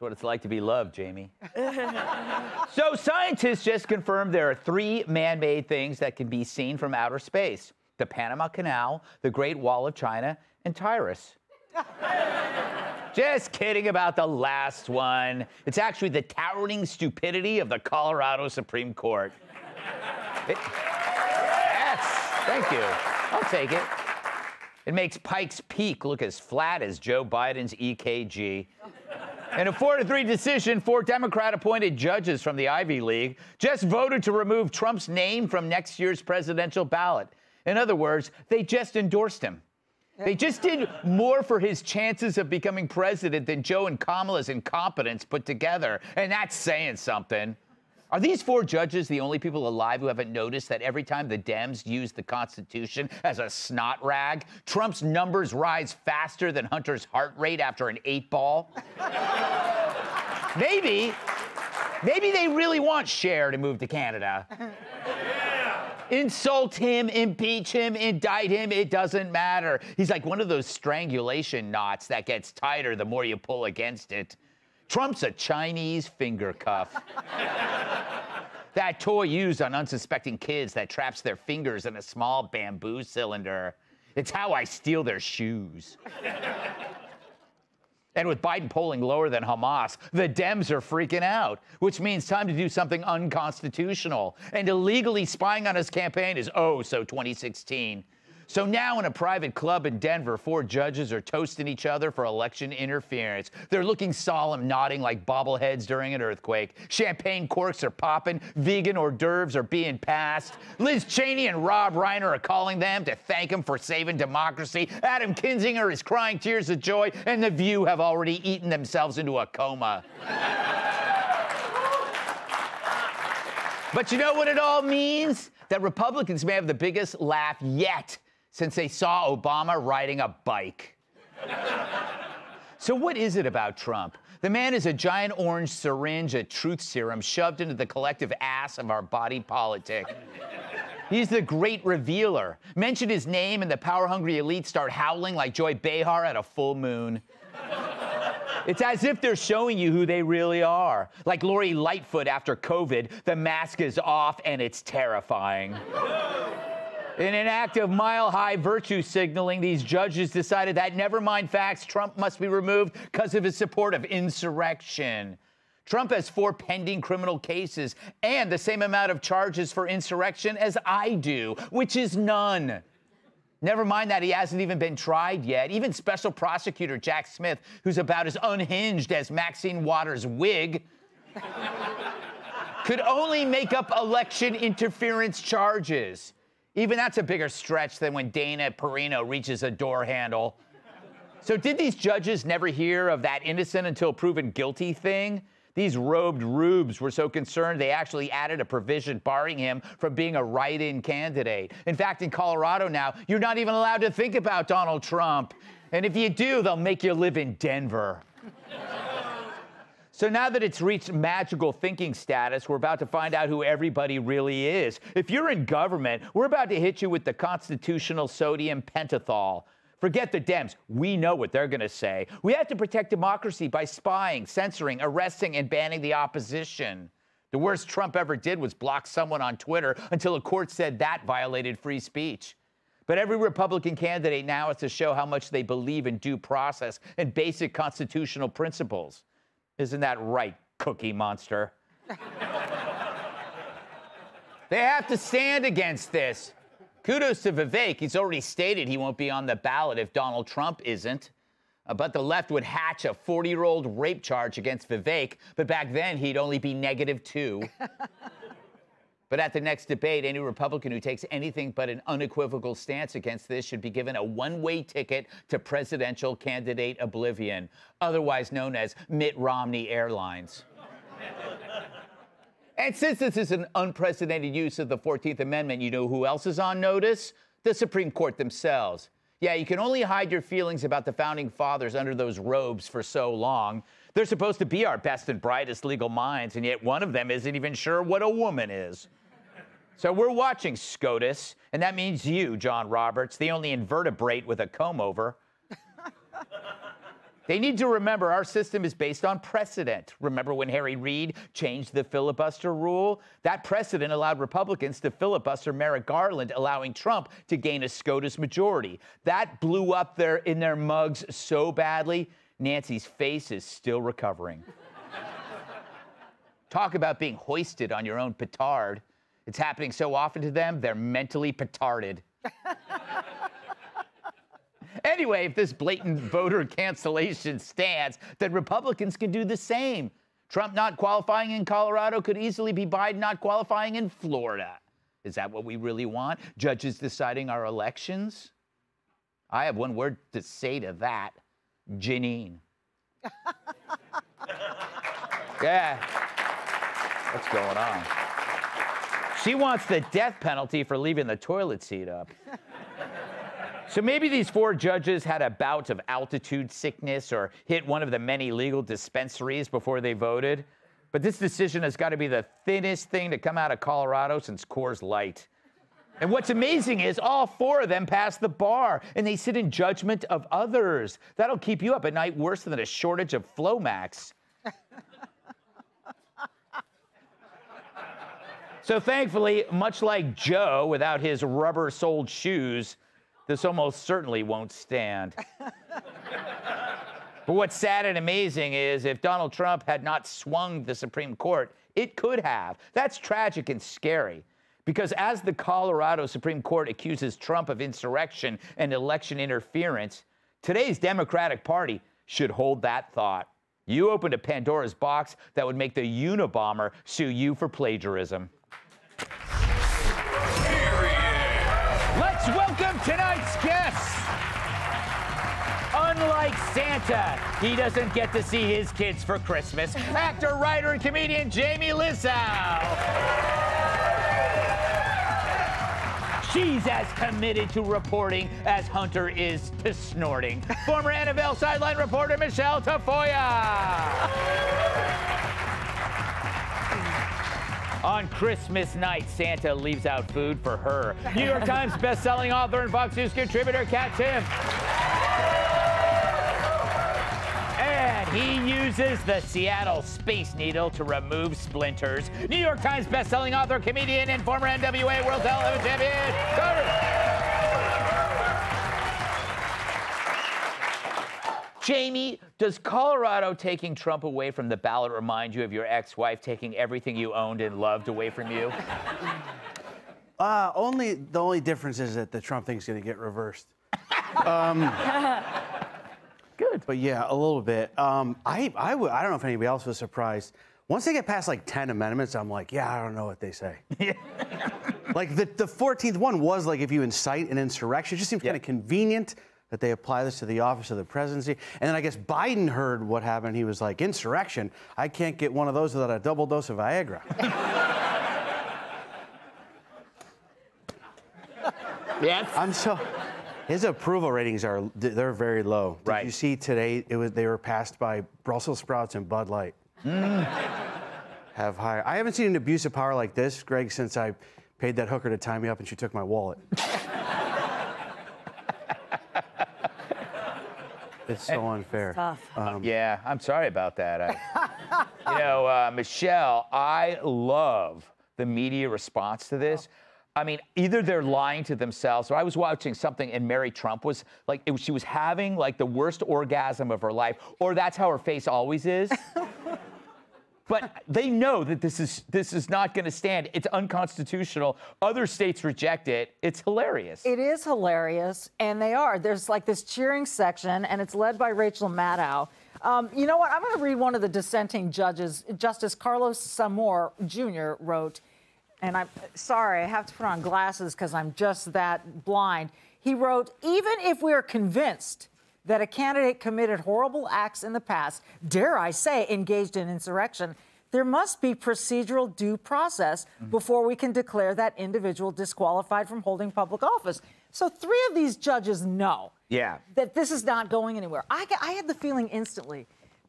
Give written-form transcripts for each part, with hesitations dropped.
what it's like to be loved, Jamie. So scientists just confirmed there are 3 man-made things that can be seen from outer space: the Panama Canal, the Great Wall of China, and Tyrus. Just kidding about the last one. It's actually the towering stupidity of the Colorado Supreme Court. Yes, thank you. I'll take it. It makes Pikes Peak look as flat as Joe Biden's EKG. In a 4-3 decision, 4 Democrat-appointed judges from the Ivy League just voted to remove Trump's name from next year's presidential ballot. In other words, they just endorsed him. They just did more for his chances of becoming president than Joe and Kamala's incompetence put together. And that's saying something. Are these 4 judges the only people alive who haven't noticed that every time the Dems use the Constitution as a snot rag, Trump's numbers rise faster than Hunter's heart rate after an 8-ball? Maybe they really want Cher to move to Canada. Insult him, impeach him, indict him, it doesn't matter. He's like one of those strangulation knots that gets tighter the more you pull against it. Trump's a Chinese finger cuff. That toy used on unsuspecting kids that traps their fingers in a small bamboo cylinder. It's how I steal their shoes. And with Biden polling lower than Hamas, the Dems are freaking out, which means time to do something unconstitutional. And illegally spying on his campaign is oh so 2016. So now in a private club in Denver, 4 judges are toasting each other for election interference. They're looking solemn, nodding like bobbleheads during an earthquake. Champagne corks are popping. Vegan hors d'oeuvres are being passed. Liz Cheney and Rob Reiner are calling them to thank him for saving democracy. Adam Kinzinger is crying tears of joy, and The View have already eaten themselves into a coma. But you know what it all means? That Republicans may have the biggest laugh yet since they saw Obama riding a bike. So what is it about Trump? The man is a giant orange syringe of truth serum shoved into the collective ass of our body politic. He's the great revealer. Mention his name and the power-hungry elite start howling like Joy Behar at a full moon. It's as if they're showing you who they really are. Like Lori Lightfoot after COVID, the mask is off and it's terrifying. In an act of mile-high virtue signaling, these judges decided that never mind facts, Trump must be removed because of his support of insurrection. Trump has 4 pending criminal cases and the same amount of charges for insurrection as I do, which is none. Never mind that he hasn't even been tried yet. Even Special Prosecutor Jack Smith, who's about as unhinged as Maxine Waters' wig, could only make up election interference charges. Even that's a bigger stretch than when Dana Perino reaches a door handle. So did these judges never hear of that innocent until proven guilty thing? These robed rubes were so concerned they actually added a provision barring him from being a write-in candidate. In fact, in Colorado now, you're not even allowed to think about Donald Trump. And if you do, they'll make you live in Denver. So now that it's reached magical thinking status, we're about to find out who everybody really is. If you're in government, we're about to hit you with the constitutional sodium pentothal. Forget the Dems. We know what they're going to say. We have to protect democracy by spying, censoring, arresting, and banning the opposition. The worst Trump ever did was block someone on Twitter until a court said that violated free speech. But every Republican candidate now has to show how much they believe in due process and basic constitutional principles. Isn't that right, Cookie Monster? They have to stand against this. Kudos to Vivek. He's already stated he won't be on the ballot if Donald Trump isn't. But the left would hatch a 40-year-old rape charge against Vivek, but back then he'd only be -2. But at the next debate, any Republican who takes anything but an unequivocal stance against this should be given a one-way ticket to presidential candidate oblivion, otherwise known as Mitt Romney Airlines. And since this is an unprecedented use of the 14th Amendment, you know who else is on notice? The Supreme Court themselves. Yeah, you can only hide your feelings about the Founding Fathers under those robes for so long. They're supposed to be our best and brightest legal minds, and yet one of them isn't even sure what a woman is. So we're watching, SCOTUS, and that means you, John Roberts, the only invertebrate with a comb over. They need to remember our system is based on precedent. Remember when Harry Reid changed the filibuster rule? That precedent allowed Republicans to filibuster Merrick Garland, allowing Trump to gain a SCOTUS majority. That blew up in their mugs so badly, Nancy's face is still recovering. Talk about being hoisted on your own petard. It's happening so often to them, they're mentally petarded. Anyway, if this blatant voter cancellation stands, then Republicans can do the same. Trump not qualifying in Colorado could easily be Biden not qualifying in Florida. Is that what we really want? Judges deciding our elections? I have one word to say to that. Janine. Yeah. What's going on? She wants the death penalty for leaving the toilet seat up. So maybe these 4 judges had a bout of altitude sickness or hit one of the many legal dispensaries before they voted. But this decision has got to be the thinnest thing to come out of Colorado since Coors Light. And what's amazing is all 4 of them passed the bar, and they sit in judgment of others. That'll keep you up at night worse than a shortage of Flomax. So thankfully, much like Joe without his rubber-soled shoes, this almost certainly won't stand. But what's sad and amazing is if Donald Trump had not swung the Supreme Court, it could have. That's tragic and scary. Because as the Colorado Supreme Court accuses Trump of insurrection and election interference, today's Democratic Party should hold that thought. You opened a Pandora's box that would make the Unabomber sue you for plagiarism. Let's welcome tonight's guests. Unlike Santa, he doesn't get to see his kids for Christmas. Actor, writer, and comedian Jamie Lissow. She's as committed to reporting as Hunter is to snorting. Former NFL sideline reporter Michelle Tafoya. On Christmas night, Santa leaves out food for her. New York Times best-selling author and Fox News contributor Kat Timpf. And he uses the Seattle Space Needle to remove splinters. New York Times best-selling author, comedian, and former NWA World Television Champion, Carter. Jamie, does Colorado taking Trump away from the ballot remind you of your ex-wife taking everything you owned and loved away from you? The only difference is that the Trump thing's going to get reversed. Good. But yeah, a little bit. I don't know if anybody else was surprised. Once they get past like 10 amendments, I'm like, yeah, I don't know what they say. Like the 14th one was like if you incite an insurrection. It just seems kind of convenient that they apply this to the office of the presidency. And then I guess Biden heard what happened. He was like, insurrection? I can't get one of those without a double dose of Viagra. Yes. His approval ratings they're very low. Right. Did you see today they were passed by Brussels sprouts and Bud Light? Have higher. I haven't seen an abuse of power like this, Greg, since I paid that hooker to tie me up and she took my wallet. It's so unfair. Tough. Yeah, I'm sorry about that. Michelle, I love the media response to this. I mean, either they're lying to themselves, or I was watching something and Mary Trump was like, she was having like the worst orgasm of her life, or that's how her face always is. But they know that this is not going to stand. It's unconstitutional. Other states reject it. It's hilarious. It is hilarious, and they are. There's like this cheering section, and it's led by Rachel Maddow. You know what? I'm going to read one of the dissenting judges. Justice Carlos Samor Jr. wrote, and I'm sorry, I have to put on glasses because I'm just that blind. He wrote, even if we are convinced that a candidate committed horrible acts in the past, dare I say, engaged in insurrection, there must be procedural due process before we can declare that individual disqualified from holding public office. So 3 of these judges know that this is not going anywhere. I had the feeling instantly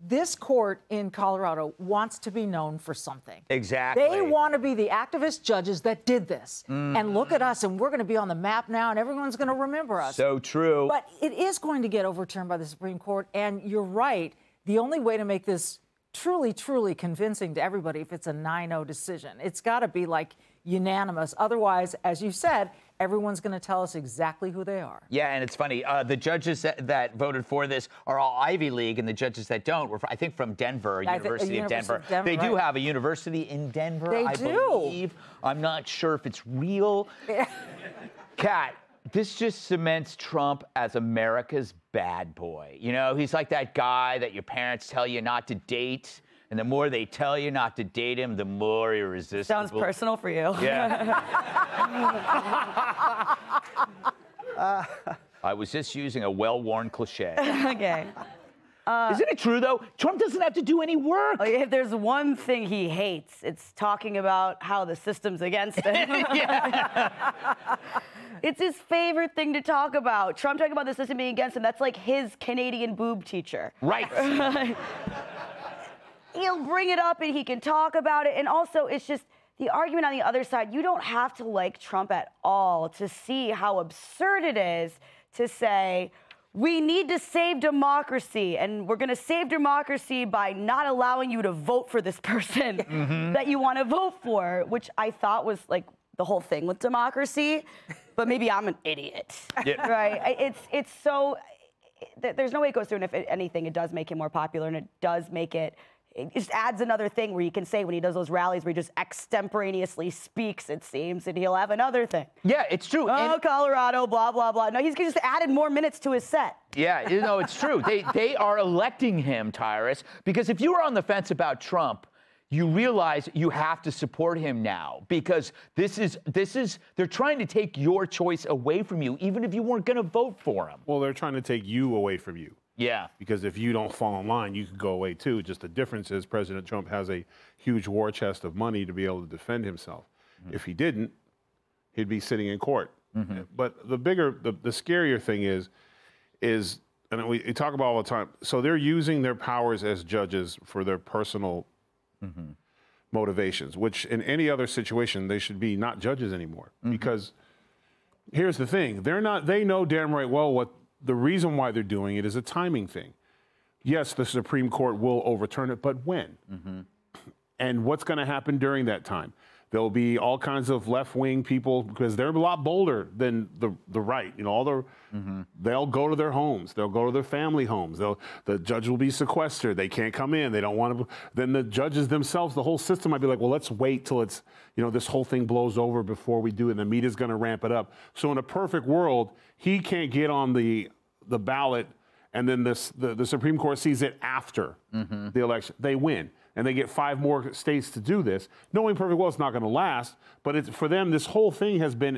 this court in Colorado wants to be known for something. Exactly. They want to be the activist judges that did this. And look at us, and we're going to be on the map now, and everyone's going to remember us. So true. But it is going to get overturned by the Supreme Court, and you're right. The only way to make this truly, truly convincing to everybody, if it's a 9-0 decision, it's got to be like unanimous. Otherwise, as you said, everyone's going to tell us exactly who they are. Yeah, and it's funny. The judges that voted for this are all Ivy League, and the judges that don't were, I think, from Denver, University of Denver. They do have a university in Denver, I believe. I'm not sure if it's real. Kat, this just cements Trump as America's bad boy. You know, he's like that guy that your parents tell you not to date. And the more they tell you not to date him, the more irresistible. Sounds personal for you. Yeah. I was just using a well-worn cliche. Okay. Isn't it true, though? Trump doesn't have to do any work. If there's one thing he hates, it's talking about how the system's against him. It's his favorite thing to talk about. Trump talking about the system being against him, that's like his Canadian boob teacher. Right. He'll bring it up and he can talk about it. And also, it's just the argument on the other side. You don't have to like Trump at all to see how absurd it is to say, we need to save democracy, and we're going to save democracy by not allowing you to vote for this person that you want to vote for, which I thought was like the whole thing with democracy. But maybe I'm an idiot, right? It's so, there's no way it goes through, and if anything, it does make him more popular, and it does make it, it just adds another thing where you can say when he does those rallies where he just extemporaneously speaks, it seems, and he'll have another thing. Yeah, it's true. Oh, Colorado, blah, blah, blah. No, he's just added more minutes to his set. Yeah, you know, it's true. They are electing him, Tyrus, because if you were on the fence about Trump, you realize you have to support him now, because they're trying to take your choice away from you, even if you weren't going to vote for him. Well, they're trying to take you away from you. Yeah. Because if you don't fall in line, you could go away too. Just the difference is President Trump has a huge war chest of money to be able to defend himself. If he didn't, he'd be sitting in court. But the scarier thing is, and we talk about all the time, so they're using their powers as judges for their personal motivations, which in any other situation, they should be not judges anymore. Because here's the thing, they know damn right well what the reason why they're doing it is a timing thing. Yes, the Supreme Court will overturn it, but when? And what's going to happen during that time? There'll be all kinds of left-wing people, because they're a lot bolder than the right. You know, they'll go to their homes. They'll go to their family homes. The judge will be sequestered. They can't come in. They don't want to. Then the judges themselves, the whole system might be like, well, let's wait till it's, you know, this whole thing blows over before we do it. And the media's going to ramp it up. So in a perfect world, he can't get on the ballot, and then the Supreme Court sees it after the election. They win. And they get 5 more states to do this, knowing perfectly well it's not going to last. But for them, this whole thing has been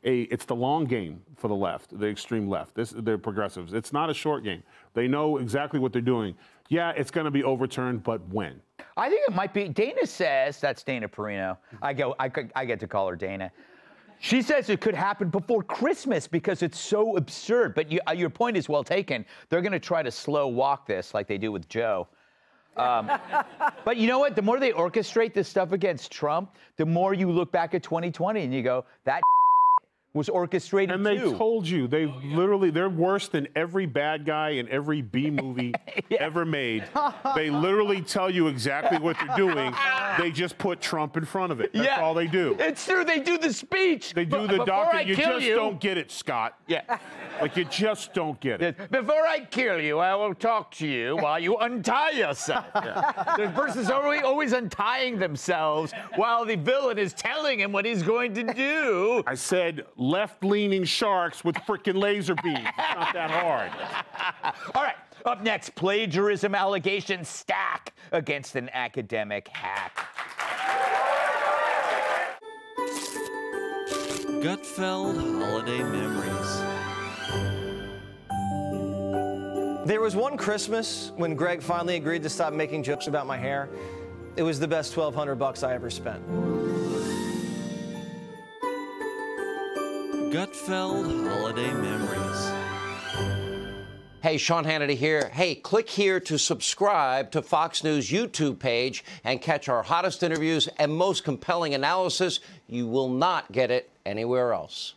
it's the long game for the left, the extreme left. They're progressives. It's not a short game. They know exactly what they're doing. Yeah, it's going to be overturned, but when? I think it might be. Dana says, that's Dana Perino. I get to call her Dana. She says it could happen before Christmas because it's so absurd. But your point is well taken. They're going to try to slow walk this like they do with Joe. But you know what? The more they orchestrate this stuff against Trump, the more you look back at 2020 and you go, that was orchestrated and they told you, they're worse than every bad guy in every B movie ever made. They literally tell you exactly what they're doing. They just put Trump in front of it. That's all they do. It's true. They do the speech. They do the doctor. You just don't get it, Scott. Yeah. Like, you just don't get it. Before I kill you, I will talk to you while you untie yourself. The person's always untying themselves while the villain is telling him what he's going to do. I said left-leaning sharks with frickin' laser beams. It's not that hard. All right. Up next, plagiarism allegations stack against an academic hack. Gutfeld Holiday Memories. There was one Christmas when Greg finally agreed to stop making jokes about my hair. It was the best $1,200 I ever spent. Gutfeld Holiday Memories. Hey, Sean Hannity here. Hey, click here to subscribe to Fox News YouTube page and catch our hottest interviews and most compelling analysis. You will not get it anywhere else.